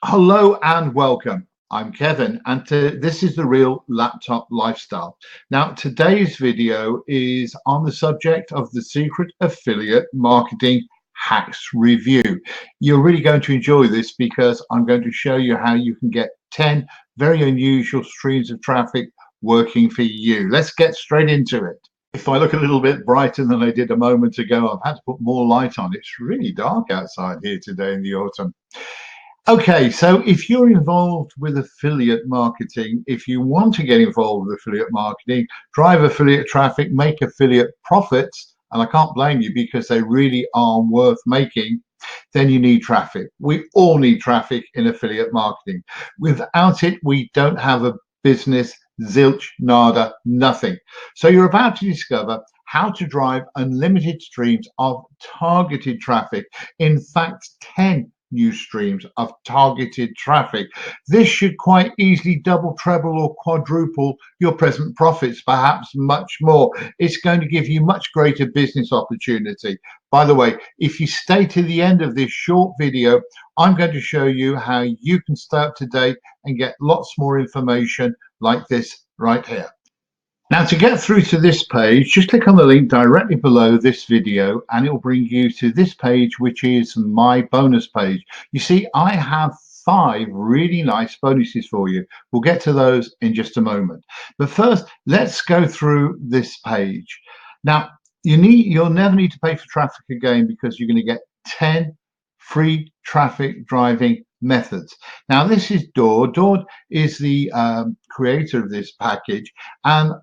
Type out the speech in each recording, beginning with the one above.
Hello and welcome. I'm Kevin, and this is the Real Laptop Lifestyle. Now, today's video is on the subject of the secret affiliate marketing hacks review. You're really going to enjoy this because I'm going to show you how you can get 10 very unusual streams of traffic working for you. Let's get straight into it. If I look a little bit brighter than I did a moment ago, I've had to put more light on. It's really dark outside here today in the autumn. Okay, so if you're involved with affiliate marketing, if you want to get involved with affiliate marketing, drive affiliate traffic, make affiliate profits, and I can't blame you because they really are worth making, then you need traffic. We all need traffic in affiliate marketing. Without it, we don't have a business, zilch, nada, nothing. So you're about to discover how to drive unlimited streams of targeted traffic. In fact, 10 new streams of targeted traffic. This should quite easily double, treble, or quadruple your present profits, perhaps much more. It's going to give you much greater business opportunity. By the way, if you stay to the end of this short video, I'm going to show you how you can stay up to date and get lots more information like this right here. Now, to get through to this page, just click on the link directly below this video and it will bring you to this page, which is my bonus page. You see, I have 5 really nice bonuses for you. We'll get to those in just a moment. But first, let's go through this page. Now, you'll never need to pay for traffic again because you're going to get 10 free traffic driving methods. Now, this is Dord. Dord is the creator of this package, and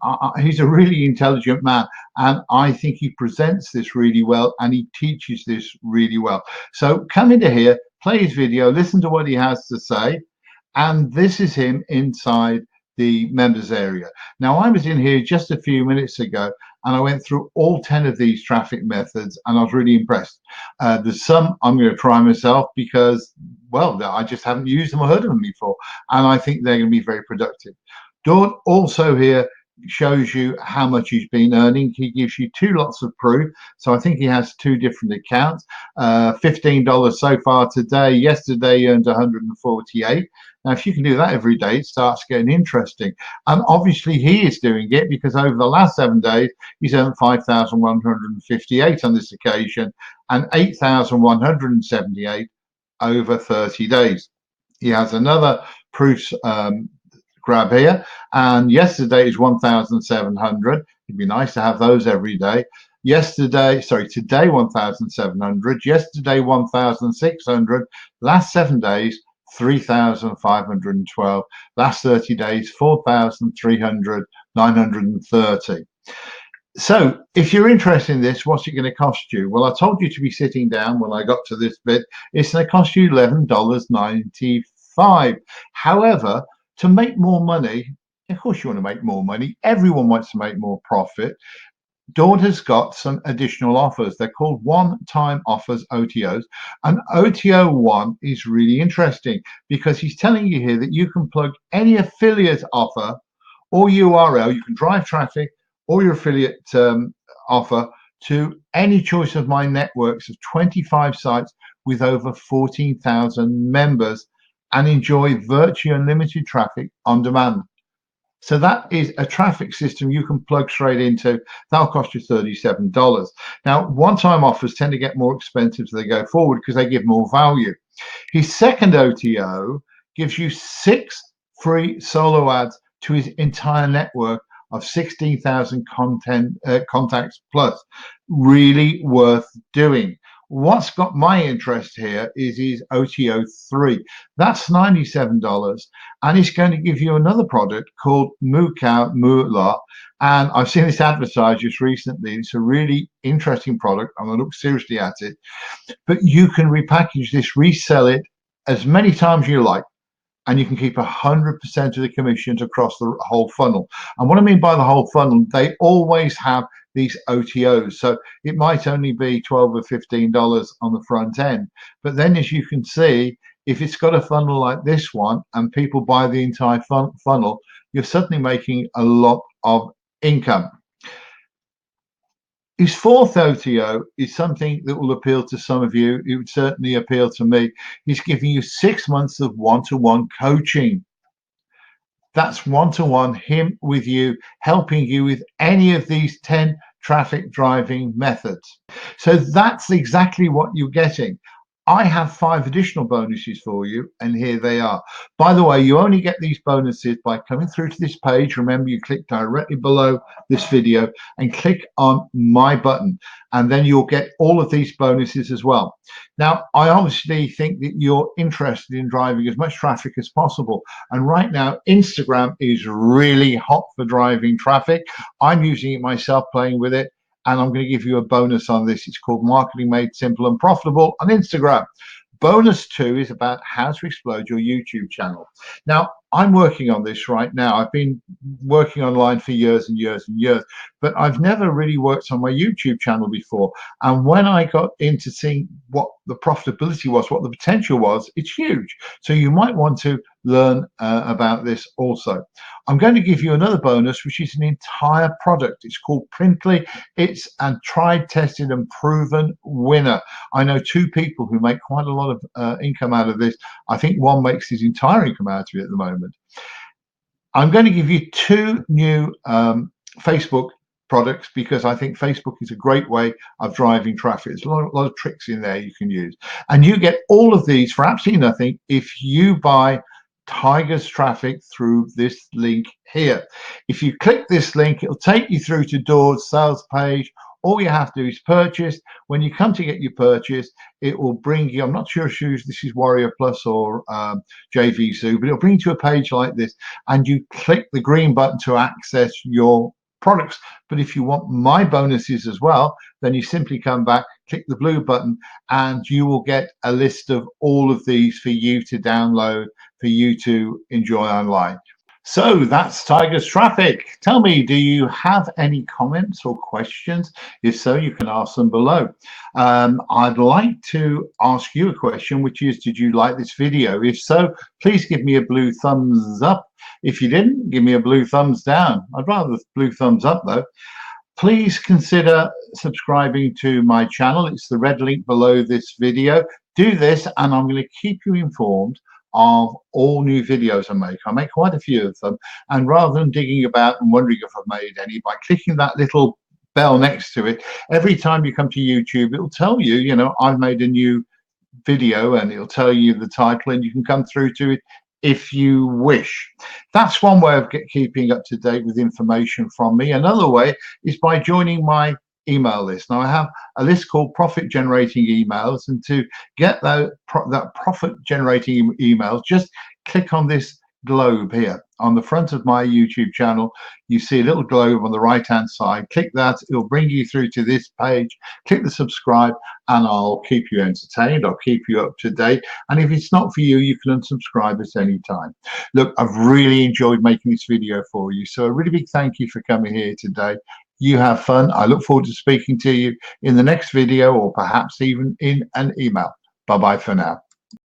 he's a really intelligent man, and I think he presents this really well and he teaches this really well. So come into here, play his video, listen to what he has to say, and this is him inside the members area. Now, I was in here just a few minutes ago and I went through all 10 of these traffic methods and I was really impressed. There's some I'm going to try myself because, well, I just haven't used them or heard of them before, and I think they're going to be very productive. Dawn also here shows you how much he's been earning. He gives you 2 lots of proof, so I think he has 2 different accounts. $15 so far today. Yesterday he earned 148. Now, if you can do that every day, it starts getting interesting. And obviously he is doing it because over the last 7 days, he's earned 5,158 on this occasion and 8,178 over 30 days. He has another proof grab here, and yesterday is 1,700. It'd be nice to have those every day. Today 1,700, yesterday 1,600, last 7 days 3,512, last 30 days 4,300, 930. So if you're interested in this, what's it going to cost you? Well, I told you to be sitting down when I got to this bit. It's going to cost you $11.95. However, to make more money, of course you want to make more money. Everyone wants to make more profit. Dawn has got some additional offers. They're called one-time offers, OTOs. And OTO 1 is really interesting because he's telling you here that you can plug any affiliate offer or URL. You can drive traffic or your affiliate offer to any choice of my networks of 25 sites with over 14,000 members and enjoy virtually unlimited traffic on demand. So that is a traffic system you can plug straight into. That'll cost you $37. Now, one-time offers tend to get more expensive as they go forward because they give more value. His second OTO gives you 6 free solo ads to his entire network of 16,000 contacts plus. Really worth doing. What's got my interest here is his OTO 3. That's $97, and it's going to give you another product called Moolah. And I've seen this advertised just recently. It's a really interesting product. I'm going to look seriously at it. But you can repackage this, resell it as many times you like, and you can keep 100% of the commissions across the whole funnel. And what I mean by the whole funnel, they always have these OTOs. So it might only be $12 or $15 on the front end. But then, as you can see, if it's got a funnel like this one and people buy the entire funnel, you're suddenly making a lot of income. His fourth OTO is something that will appeal to some of you. It would certainly appeal to me. He's giving you 6 months of one-to-one coaching. That's one-to-one, him with you, helping you with any of these 10 traffic driving methods. So that's exactly what you're getting. I have 5 additional bonuses for you, and here they are. By the way, you only get these bonuses by coming through to this page. Remember, you click directly below this video and click on my button, and then you'll get all of these bonuses as well. Now, I obviously think that you're interested in driving as much traffic as possible. And right now, Instagram is really hot for driving traffic. I'm using it myself, playing with it. And I'm going to give you a bonus on this. It's called Marketing Made Simple and Profitable on Instagram. Bonus 2 is about how to explode your YouTube channel. Now, I'm working on this right now. I've been working online for years and years and years, but I've never really worked on my YouTube channel before. And when I got into seeing what the profitability was, what the potential was, it's huge. So you might want to learn about this also. I'm going to give you another bonus, which is an entire product. It's called Printly. It's a tried, tested, and proven winner. I know 2 people who make quite a lot of income out of this. I think one makes his entire income out of it at the moment. I'm going to give you 2 new Facebook products because I think Facebook is a great way of driving traffic. There's a lot of tricks in there you can use. And you get all of these for absolutely nothing if you buy Tiger's traffic through this link here. If you click this link, it'll take you through to Dawn's sales page. All you have to do is purchase. When you come to get your purchase, it will bring you, I'm not sure if this is Warrior Plus or JV Zoo, but it'll bring you to a page like this, and you click the green button to access your products. But if you want my bonuses as well, then you simply come back, click the blue button, and you will get a list of all of these for you to download, for you to enjoy online. So that's Tiger's traffic. Tell me, do you have any comments or questions? If so, you can ask them below. I'd like to ask you a question, which is, did you like this video? If so, please give me a blue thumbs up. If you didn't, give me a blue thumbs down. I'd rather blue thumbs up though. Please consider subscribing to my channel. It's the red link below this video. Do this and I'm going to keep you informed of all new videos I make. I make quite a few of them, and rather than digging about and wondering if I've made any, by clicking that little bell next to it, every time you come to YouTube, it'll tell you, you know, I've made a new video, and it'll tell you the title, and you can come through to it if you wish. That's one way of keeping up to date with information from me. Another way is by joining my email list. Now I have a list called profit generating emails, and to get that profit generating emails, just click on this globe here on the front of my YouTube channel. You see a little globe on the right hand side. Click that, it'll bring you through to this page. Click the subscribe and I'll keep you entertained, I'll keep you up to date, and if it's not for you, you can unsubscribe at any time. Look, I've really enjoyed making this video for you, so a really big thank you for coming here today. You have fun. I look forward to speaking to you in the next video, or perhaps even in an email. Bye bye for now.